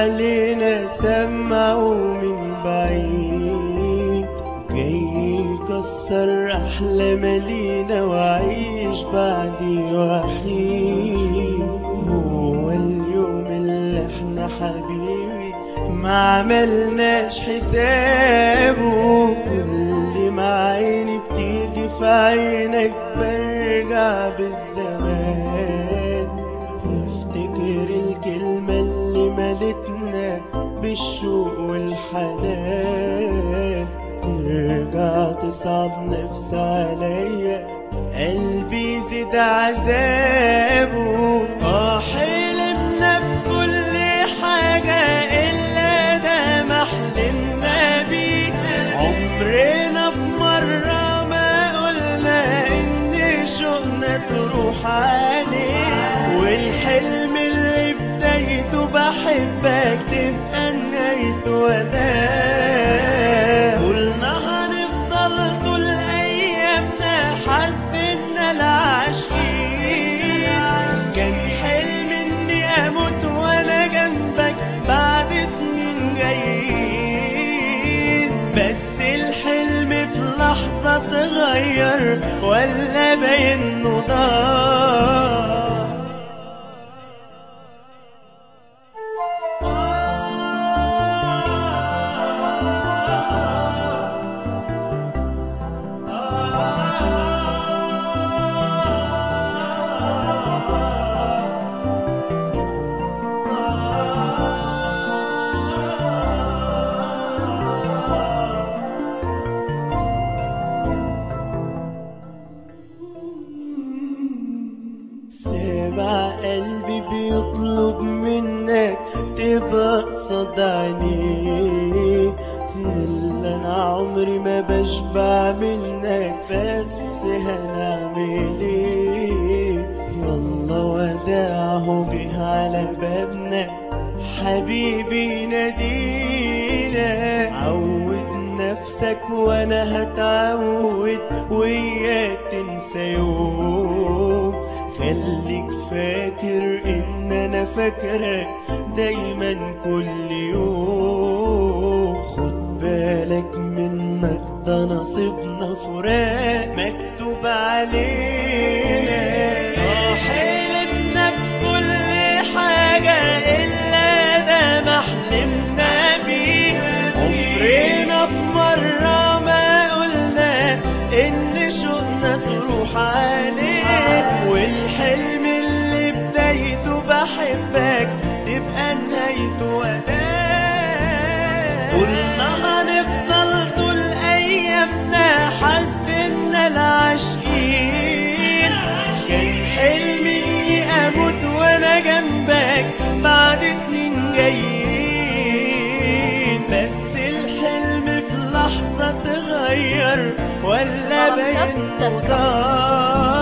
علينا سمعوا من بعيد، جاي يكسر أحلام لينا وعيش بعدي وحيد. هو اليوم اللي احنا حبيبي ما عملناش حسابه، كل ما عيني بتيجي في عينك برجع بالزمان، وافتكر الكلمة اللي ملتنا بالشوق والحنان، ترجع تصعب نفسي عليا قلبي يزيد عذابه. حلمنا بكل حاجة إلا ده ما حلمنا بيه، عمرنا في مرة ما قلنا إن شوقنا تروح عليه، والحلم اللي بدايته بحبك تبقى نهايته وداع. قلنا هنفضل طول أيامنا حاسدنا العاشقين، كان حلم إني أموت وأنا جنبك بعد سنين جايين، بس الحلم في لحظة اتغير ولا باين إنه ضاع. سامع قلبي بيطلب منك تبقى قصاد عينيه، إلا أنا عمري ما بشبع منك، بس هنعمل ايه؟ يلا وداعه جه على بابنا حبيبي نادينا، عود نفسك وانا هتعود وياك تنسى يوم، خليك فاكر ان انا فاكرك دايما كل يوم، خد بالك منك ده نصيبنا فراق مكتوب علينا. حلمنا بكل حاجة إلا ده ما حلمنا بيه، عمرنا في مرة ما قلنا إن شوقنا تروح عليه، والحلم اللي بدايته بحبك تبقى نهايته وداع. قلنا هنفضل طول أيامنا حاسدنا العاشقين، كان حلمي إني أموت وأنا جنبك بعد سنين جايين، بس الحلم في لحظة اتغير ولا باين إنه ضاع.